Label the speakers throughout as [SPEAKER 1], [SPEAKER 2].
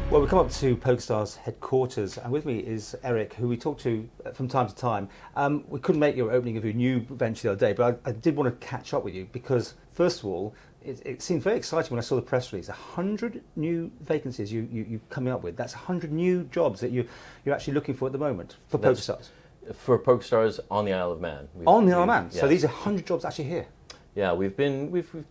[SPEAKER 1] Well, we come up to PokerStars Headquarters, and with me is Eric, who we talk to from time to time. We couldn't make your opening of your new venture the other day, but I did want to catch up with you because, first of all, it seemed very exciting when I saw the press release. 100 new vacancies you're coming up with. That's 100 new jobs that you're actually looking for at the moment for PokerStars.
[SPEAKER 2] For PokerStars on the Isle of Man.
[SPEAKER 1] On the Isle of Man.
[SPEAKER 2] Yes.
[SPEAKER 1] So these are 100 jobs actually here.
[SPEAKER 2] Yeah, we've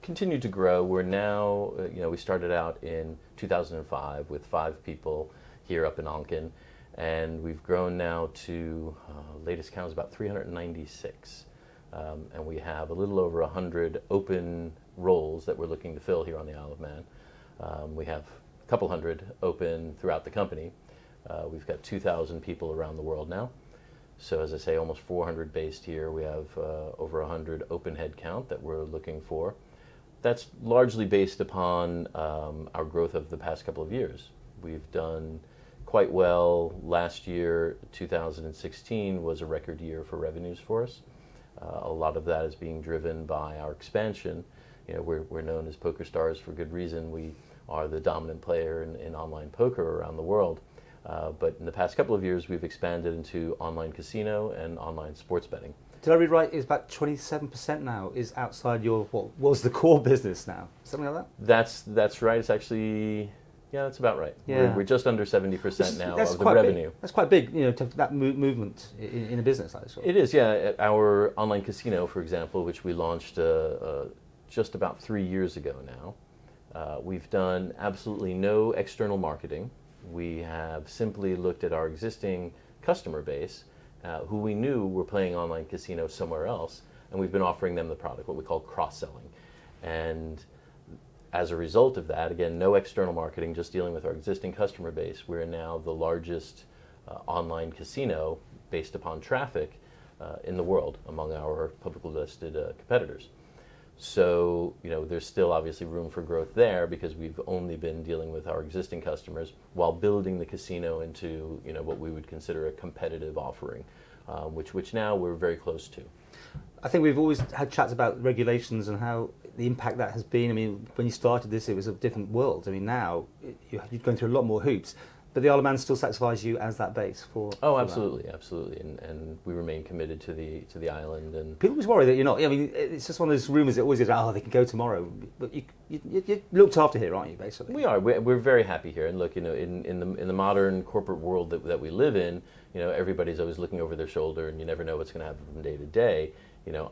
[SPEAKER 2] continued to grow. We're now, we started out in 2005 with 5 people here up in Onken, and we've grown now to, latest count is about 396. And we have a little over 100 open roles that we're looking to fill here on the Isle of Man. We have a couple hundred open throughout the company. We've got 2,000 people around the world now. So as I say, almost 400 based here. We have over 100 open head count that we're looking for. That's largely based upon our growth of the past couple of years. We've done quite well. Last year, 2016, was a record year for revenues for us. A lot of that is being driven by our expansion. We're known as PokerStars for good reason. We are the dominant player in online poker around the world. But in the past couple of years, we've expanded into online casino and online sports betting.
[SPEAKER 1] Did I read right? It's about 27% now is outside your, what was the core business now? Something like that?
[SPEAKER 2] That's right. It's actually, yeah, that's about right.
[SPEAKER 1] Yeah.
[SPEAKER 2] We're just under 70% now of the revenue.
[SPEAKER 1] That's quite big, to that movement in a business like this.
[SPEAKER 2] It is, yeah. Our online casino, for example, which we launched just about 3 years ago now, we've done absolutely no external marketing. We have simply looked at our existing customer base, who we knew were playing online casino somewhere else, and we've been offering them the product, what we call cross-selling. And as a result of that, again, no external marketing, just dealing with our existing customer base, we're now the largest online casino based upon traffic in the world among our publicly listed competitors. So, there's still obviously room for growth there because we've only been dealing with our existing customers while building the casino into, what we would consider a competitive offering, which now we're very close to.
[SPEAKER 1] I think we've always had chats about regulations and how the impact that has been. I mean, when you started this, it was a different world. I mean, now you're going through a lot more hoops. But the Isle of Man still satisfies you as that base for.
[SPEAKER 2] Oh, absolutely, absolutely, and we remain committed to the island. And
[SPEAKER 1] people always worry that you're not. I mean, it's just one of those rumours that always goes, they can go tomorrow. But you're looked after here, aren't you? Basically,
[SPEAKER 2] we are. We're very happy here. And look, in the modern corporate world that we live in, everybody's always looking over their shoulder, and you never know what's going to happen from day to day.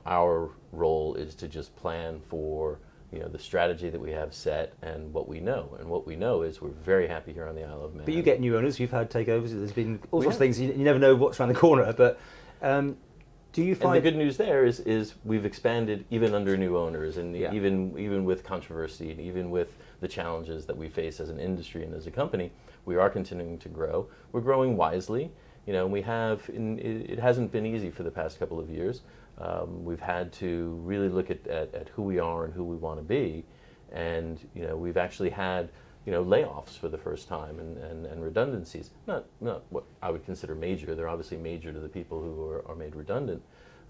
[SPEAKER 2] Our role is to just plan for the strategy that we have set and what we know. And what we know is we're very happy here on the Isle of Man.
[SPEAKER 1] But you get new owners, you've had takeovers, there's been all sorts of things, you never know what's around the corner. But do you find...
[SPEAKER 2] And the good news there is we've expanded even under new owners, and even with controversy, and even with the challenges that we face as an industry and as a company, we are continuing to grow. We're growing wisely. We have, it hasn't been easy for the past couple of years. We've had to really look at who we are and who we want to be, and we've actually had layoffs for the first time and redundancies. Not what I would consider major. They're obviously major to the people who are made redundant.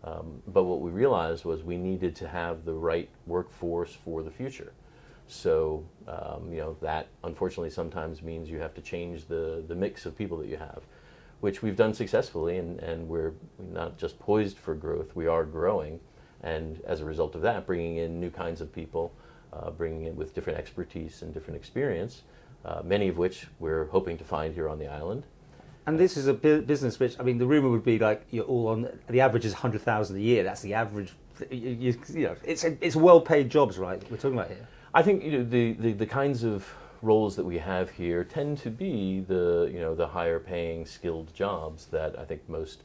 [SPEAKER 2] But what we realized was we needed to have the right workforce for the future. So that unfortunately sometimes means you have to change the mix of people that you have, which we've done successfully, and we're not just poised for growth, we are growing, and as a result of that, bringing in new kinds of people, bringing in with different expertise and different experience, many of which we're hoping to find here on the island.
[SPEAKER 1] And this is a business which, I mean, the rumour would be like you're all on, the average is 100,000 a year, that's the average, it's well-paid jobs, right, we're talking about here?
[SPEAKER 2] I think the kinds of roles that we have here tend to be the higher paying skilled jobs that I think most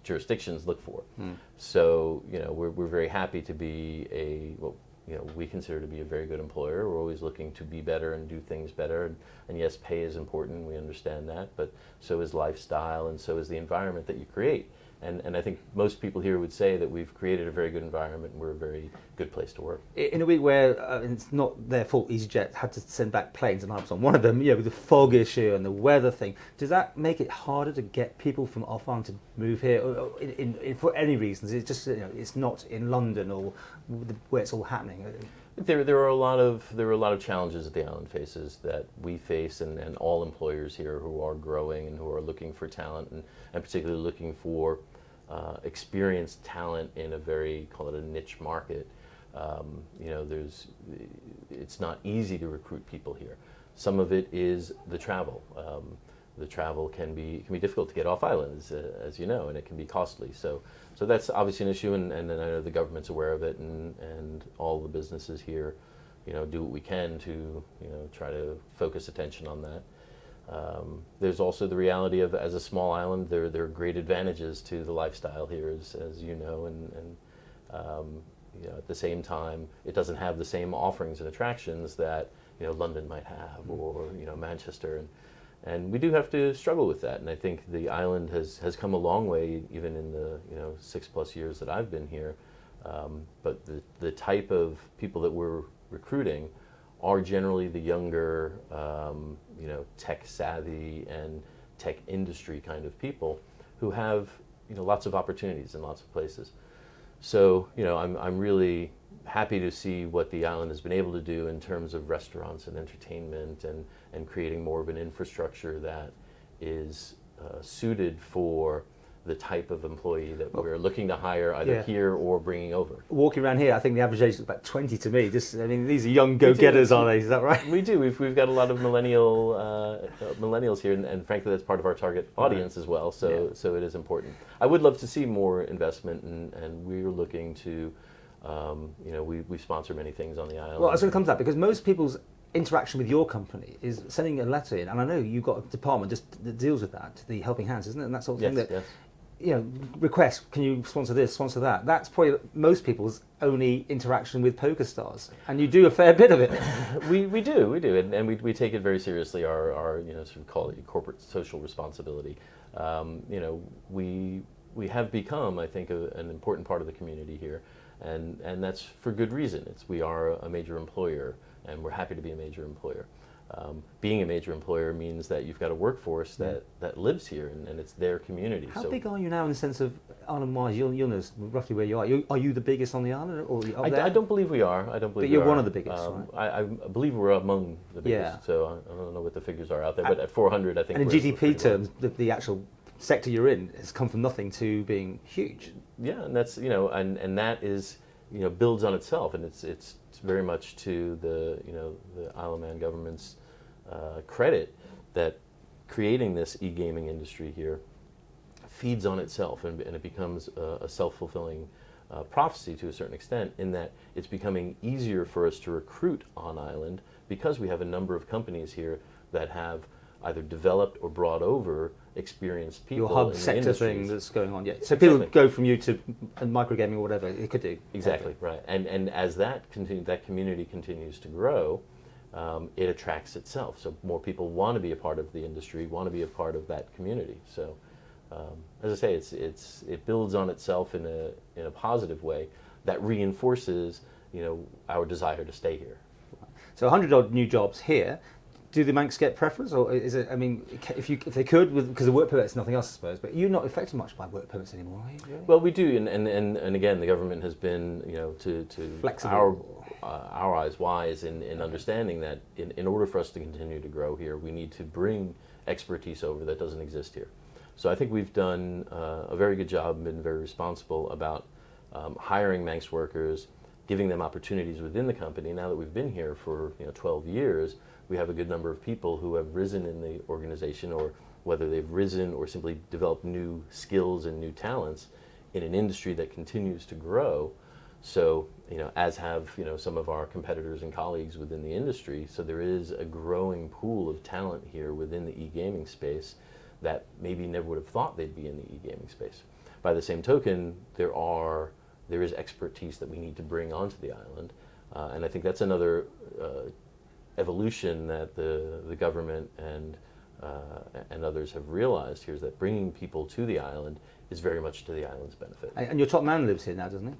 [SPEAKER 2] jurisdictions look for. So we're very happy to be we consider to be a very good employer. We're always looking to be better and do things better, and yes, pay is important, we understand that, but so is lifestyle, and so is the environment that you create. And I think most people here would say that we've created a very good environment and we're a very good place to work.
[SPEAKER 1] In a week where it's not their fault, EasyJet had to send back planes, and I was on one of them, with the fog issue and the weather thing, does that make it harder to get people from off-island to move here or for any reasons? It's just, it's not in London or where it's all happening?
[SPEAKER 2] There are a lot of challenges that the island faces, that we face, and all employers here who are growing and who are looking for talent, and particularly looking for experienced talent in a very, call it a niche market. You know, it's not easy to recruit people here. Some of it is the travel. The travel can be difficult to get off island, as you know, and it can be costly. So that's obviously an issue, and I know the government's aware of it, and all the businesses here, you know, do what we can to, you know, try to focus attention on that. There's also the reality of, as a small island, there are great advantages to the lifestyle here, as you know, and you know, at the same time, it doesn't have the same offerings and attractions that, you know, London might have, or, you know, Manchester, and we do have to struggle with that. And I think the island has come a long way, even in the, you know, 6+ years that I've been here. But the type of people that we're recruiting are generally the younger, you know, tech savvy and tech industry kind of people who have, you know, lots of opportunities in lots of places. So, you know, I'm really happy to see what the island has been able to do in terms of restaurants and entertainment, and creating more of an infrastructure that is suited for the type of employee that we're looking to hire, either here or bringing over. Walking
[SPEAKER 1] around here, I think the average age is about 20 to me. Just, I mean, these are young go-getters, aren't they? Is that right?
[SPEAKER 2] We do. We've got a lot of millennials here, and frankly, that's part of our target audience as well. So it is important. I would love to see more investment, and we're looking to, you know, we sponsor many things on the island.
[SPEAKER 1] Well, I was going to come to that, because most people's interaction with your company is sending a letter in, and I know you've got a department that deals with that, the Helping Hands, isn't it? And that sort of thing.
[SPEAKER 2] Yes.
[SPEAKER 1] You know, request, can you sponsor this, sponsor that? That's probably most people's only interaction with PokerStars, and you do a fair bit of it.
[SPEAKER 2] we do, and we take it very seriously. Our you know, sort of call it corporate social responsibility. You know, we have become, I think, an important part of the community here, and that's for good reason. We are a major employer, and we're happy to be a major employer. Being a major employer means that you've got a workforce that lives here, and it's their community.
[SPEAKER 1] How big are you now in the sense of island-wise? You'll know roughly where you are. Are you the biggest on the island, or up there?
[SPEAKER 2] I don't believe we are.
[SPEAKER 1] But you're one of the biggest, right?
[SPEAKER 2] I believe we're among the biggest. So I don't know what the figures are out there, but at 400, I think.
[SPEAKER 1] And in GDP terms, the actual sector you're in has come from nothing to being huge.
[SPEAKER 2] Yeah, and that's, you know, and that is, you know, builds on itself, and it's very much to the, you know, the Isle of Man government's credit that creating this e-gaming industry here feeds on itself, and it becomes a self-fulfilling prophecy to a certain extent, in that it's becoming easier for us to recruit on island, because we have a number of companies here that have either developed or brought over experienced people.
[SPEAKER 1] Your hub sector thing that's going on, yeah. So people go from you to microgaming or whatever it could do.
[SPEAKER 2] Exactly, right. And as that community continues to grow, it attracts itself. So more people want to be a part of the industry, want to be a part of that community. So, as I say, it builds on itself in a positive way that reinforces, you know, our desire to stay here.
[SPEAKER 1] So 100-odd new jobs here. Do the Manx get preference, or is it? I mean, if they could, because the work permit's nothing else, I suppose. But you're not affected much by work permits anymore, are you? Really?
[SPEAKER 2] Well, we do, and again, the government has been, you know, to
[SPEAKER 1] flexible.
[SPEAKER 2] Our eyes wise in understanding that in order for us to continue to grow here, we need to bring expertise over that doesn't exist here. So I think we've done a very good job and been very responsible about hiring Manx workers, giving them opportunities within the company. Now that we've been here for, you know, 12 years. We have a good number of people who have risen in the organization, or whether they've risen or simply developed new skills and new talents in an industry that continues to grow. So, you know, as have, you know, some of our competitors and colleagues within the industry. So there is a growing pool of talent here within the e-gaming space that maybe never would have thought they'd be in the e-gaming space. By the same token, there is expertise that we need to bring onto the island, and I think that's another evolution that the government and others have realized here, is that bringing people to the island is very much to the island's benefit. And
[SPEAKER 1] your top man lives here now, doesn't he?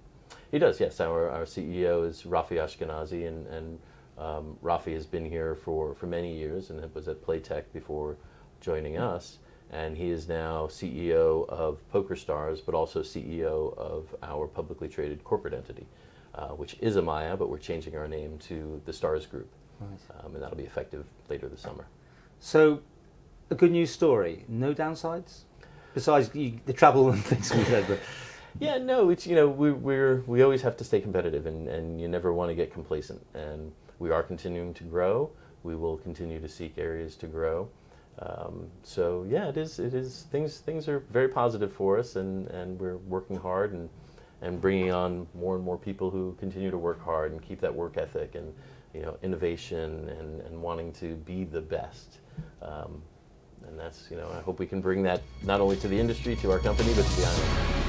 [SPEAKER 2] He does, yes. Our CEO is Rafi Ashkenazi, and Rafi has been here for many years, and was at Playtech before joining us. And he is now CEO of PokerStars, but also CEO of our publicly traded corporate entity. which is Amaya, but we're changing our name to the Stars Group.
[SPEAKER 1] Right.
[SPEAKER 2] And that'll be effective later this summer.
[SPEAKER 1] So, a good news story. No downsides, besides the travel and things we said. But
[SPEAKER 2] yeah, no, it's we always have to stay competitive, and you never want to get complacent. And we are continuing to grow. We will continue to seek areas to grow. So yeah, it is. Things are very positive for us, and we're working hard and bringing on more and more people who continue to work hard and keep that work ethic and innovation and wanting to be the best. And that's I hope we can bring that not only to the industry, to our company, but to the island.